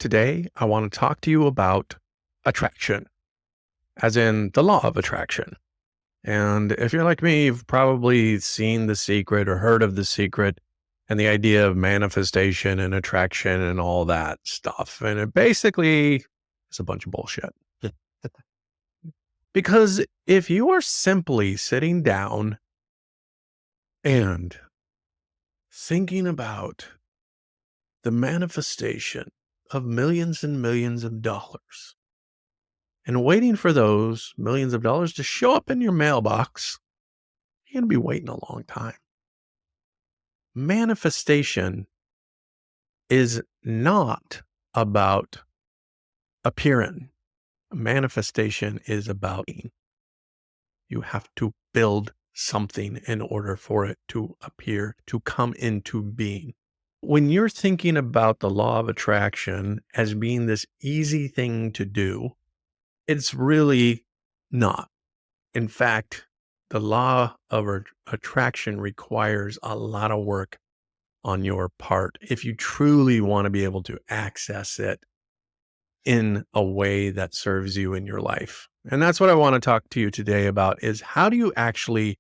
Today, I want to talk to you about attraction, as in the law of attraction. And if you're like me, you've probably seen The Secret or heard of The Secret and the idea of manifestation and attraction and all that stuff. And it basically is a bunch of bullshit. Because if you are simply sitting down and thinking about the manifestation of millions and millions of dollars, and waiting for those millions of dollars to show up in your mailbox, you're going to be waiting a long time. Manifestation is not about appearing. Manifestation is about being. You have to build something in order for it to appear, to come into being. When you're thinking about the law of attraction as being this easy thing to do, it's really not. In fact, the law of attraction requires a lot of work on your part if you truly want to be able to access it in a way that serves you in your life. And that's what I want to talk to you today about is how do you actually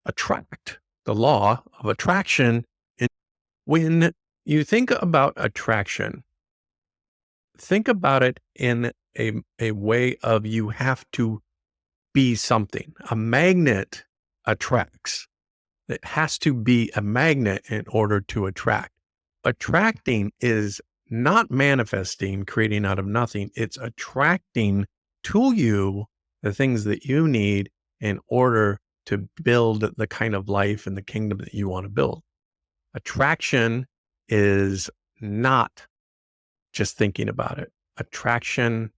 attract the law of attraction? When you think about attraction, think about it in a way of you have to be something. A magnet attracts. It has to be a magnet in order to attract. Attracting is not manifesting, creating out of nothing. It's attracting to you the things that you need in order to build the kind of life and the kingdom that you want to build. Attraction is not just thinking about it. Attraction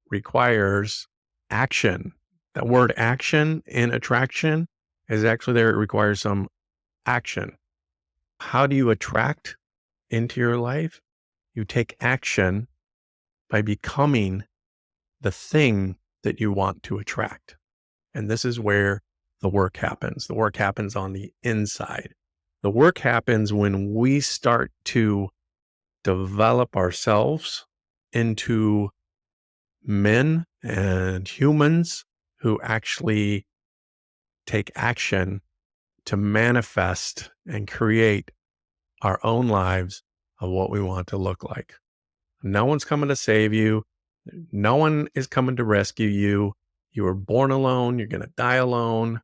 requires action. That word action in attraction is actually there. It requires some action. How do you attract into your life? You take action by becoming the thing that you want to attract. And this is where the work happens. The work happens on the inside. The work happens when we start to develop ourselves into men and humans who actually take action to manifest and create our own lives of what we want to look like. No one's coming to save you. No one is coming to rescue you. You were born alone. You're going to die alone.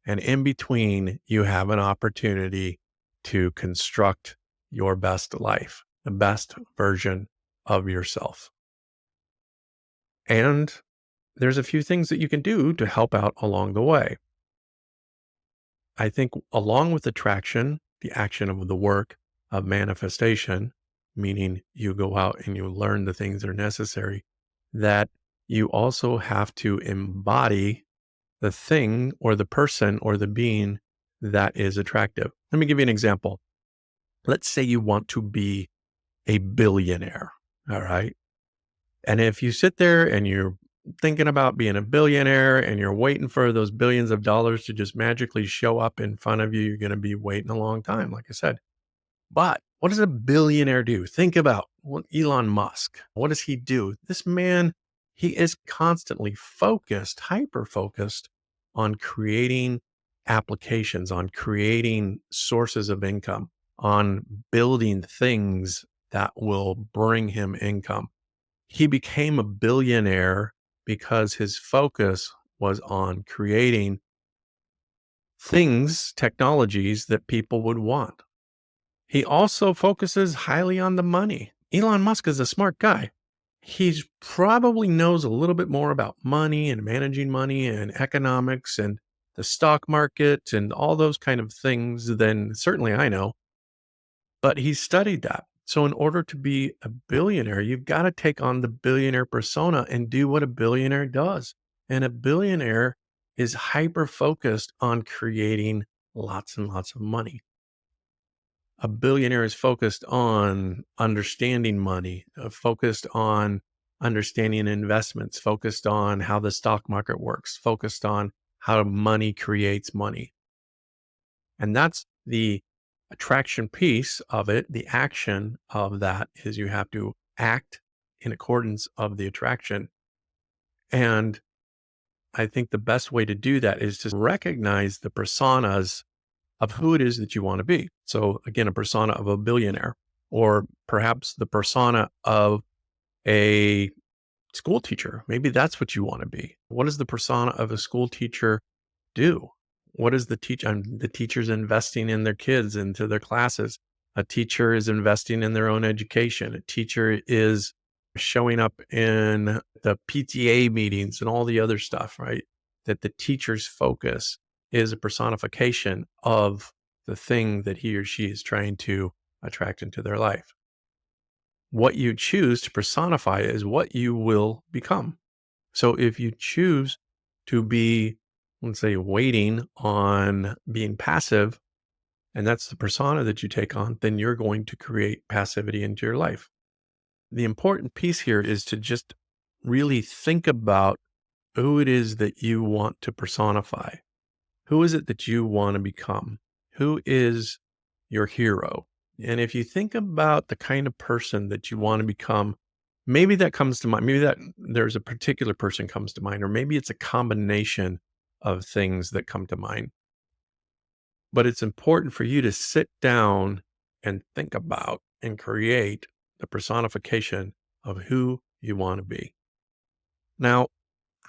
And in between, you have an opportunity to construct your best life, the best version of yourself. And there's a few things that you can do to help out along the way. I think along with attraction, the action of the work of manifestation, meaning you go out and you learn the things that are necessary, that you also have to embody the thing or the person or the being that is attractive. Let me give you an example. Let's say you want to be a billionaire. All right. And if you sit there and you're thinking about being a billionaire and you're waiting for those billions of dollars to just magically show up in front of you, you're going to be waiting a long time, like I said. But what does a billionaire do? Think about Elon Musk. What does he do? This man, he is constantly focused, hyper focused on creating applications, on creating sources of income, on building things that will bring him income. He became a billionaire because his focus was on creating things, technologies that people would want. He also focuses highly on the money. Elon Musk is a smart guy. He probably knows a little bit more about money and managing money and economics and the stock market and all those kind of things than certainly I know. But he studied that. So in order to be a billionaire, you've got to take on the billionaire persona and do what a billionaire does. And a billionaire is hyper focused on creating lots and lots of money. A billionaire is focused on understanding money, focused on understanding investments, focused on how the stock market works, focused on how money creates money. And that's the attraction piece of it. The action of that is you have to act in accordance of the attraction. And I think the best way to do that is to recognize the personas of who it is that you want to be. So again, a persona of a billionaire, or perhaps the persona of a school teacher. Maybe that's what you want to be. What does the persona of a school teacher do? What is the the teacher's investing in their kids, into their classes. A teacher is investing in their own education. A teacher is showing up in the PTA meetings and all the other stuff, right? That the teacher's focus is a personification of the thing that he or she is trying to attract into their life. What you choose to personify is what you will become. So if you choose to be, let's say, waiting on being passive, and that's the persona that you take on, then you're going to create passivity into your life. The important piece here is to just really think about who it is that you want to personify. Who is it that you want to become? Who is your hero? And if you think about the kind of person that you want to become, maybe that comes to mind. Maybe that there's a particular person comes to mind, or maybe it's a combination of things that come to mind. But it's important for you to sit down and think about and create the personification of who you want to be. Now,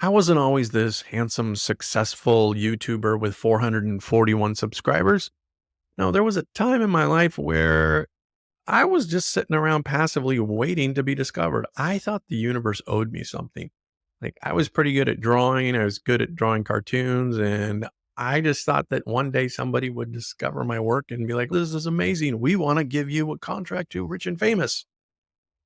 I wasn't always this handsome, successful YouTuber with 441 subscribers. No, there was a time in my life where I was just sitting around passively waiting to be discovered. I thought the universe owed me something. Like, I was pretty good at drawing. I was good at drawing cartoons. And I just thought that one day somebody would discover my work and be like, this is amazing. We want to give you a contract to Rich and Famous.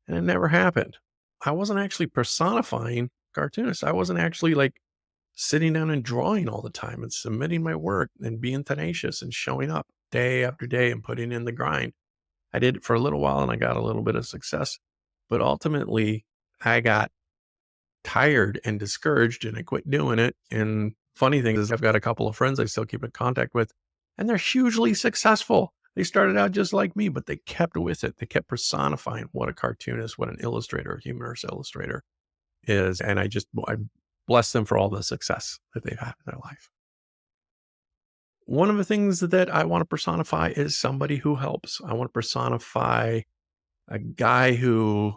And it never happened. I wasn't actually personifying cartoonists. I wasn't actually like sitting down and drawing all the time and submitting my work and being tenacious and showing up day after day and putting in the grind. I did it for a little while and I got a little bit of success, but ultimately I got tired and discouraged and I quit doing it. And funny thing is, I've got a couple of friends I still keep in contact with, and they're hugely successful. They started out just like me, but they kept with it. They kept personifying what a cartoonist, what an illustrator, a humorous illustrator is. And I bless them for all the success that they've had in their life. One of the things that I want to personify is somebody who helps. I want to personify a guy who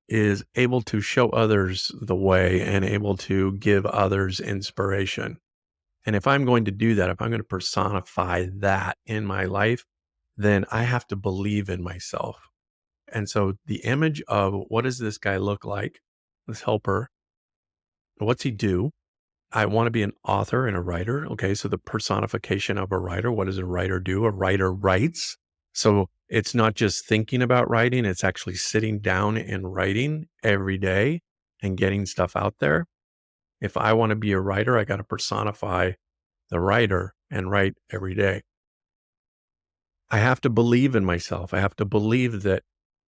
is able to show others the way and able to give others inspiration. And if I'm going to do that, if I'm going to personify that in my life, then I have to believe in myself. And so the image of what does this guy look like, this helper, what's he do? I want to be an author and a writer. Okay. So the personification of a writer, what does a writer do? A writer writes. So it's not just thinking about writing, it's actually sitting down and writing every day and getting stuff out there. If I want to be a writer, I got to personify the writer and write every day. I have to believe in myself. I have to believe that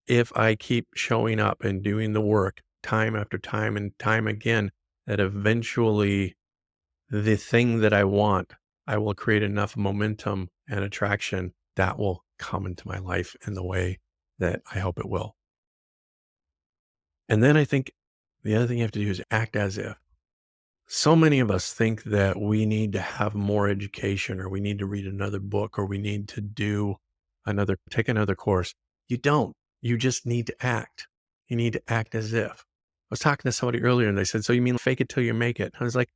if I keep showing up and doing the work time after time and time again, that eventually the thing that I want, I will create enough momentum and attraction that will come into my life in the way that I hope it will. And then I think the other thing you have to do is act as if. So many of us think that we need to have more education, or we need to read another book, or we need to take another course. You don't. You just need to act. You need to act as if. I was talking to somebody earlier and they said, so you mean fake it till you make it? I was like,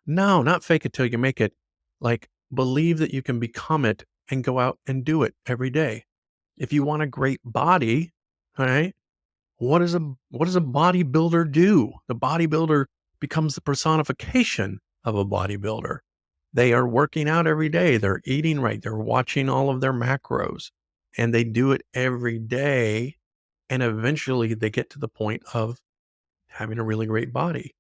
no, not fake it till you make it. Like, believe that you can become it and go out and do it every day. If you want a great body, all right, what does a bodybuilder do? The bodybuilder becomes the personification of a bodybuilder. They are working out every day. They're eating right. They're watching all of their macros, and they do it every day. And eventually they get to the point of having a really great body.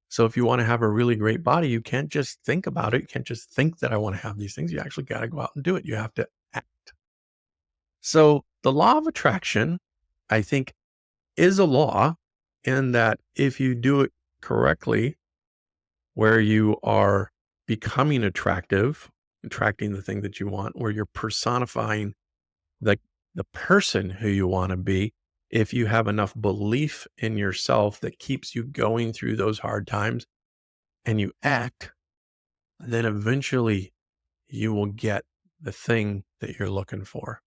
So if you want to have a really great body, you can't just think about it. You can't just think that I want to have these things. You actually got to go out and do it. You have to act. So the law of attraction, I think, is a law in that if you do it correctly, where you are becoming attractive, attracting the thing that you want, where you're personifying the person who you want to be, If you have enough belief in yourself that keeps you going through those hard times and you act, then eventually you will get the thing that you're looking for.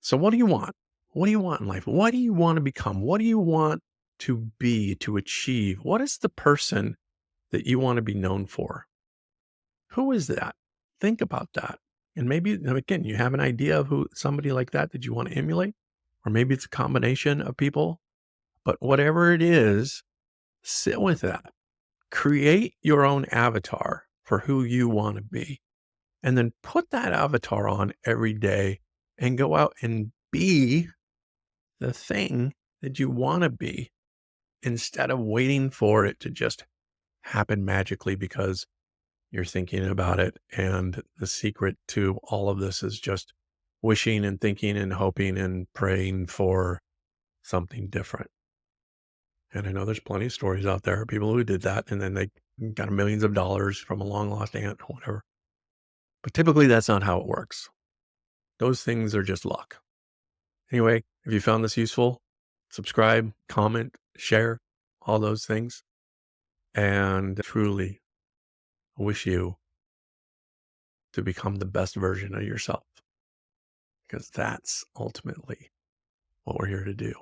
So what do you want? What do you want in life? What do you want to become? What do you want to be, to achieve? What is the person that you want to be known for? Who is that? Think about that. And maybe, now again, you have an idea of who somebody like that you want to emulate, or maybe it's a combination of people, but whatever it is, sit with that. Create your own avatar for who you want to be, and then put that avatar on every day and go out and be the thing that you want to be instead of waiting for it to just happen magically because you're thinking about it. And the secret to all of this is just wishing and thinking and hoping and praying for something different. And I know there's plenty of stories out there of people who did that and then they got millions of dollars from a long lost aunt or whatever. But typically that's not how it works. Those things are just luck. Anyway, if you found this useful, subscribe, comment, share, all those things. And truly wish you to become the best version of yourself, because that's ultimately what we're here to do.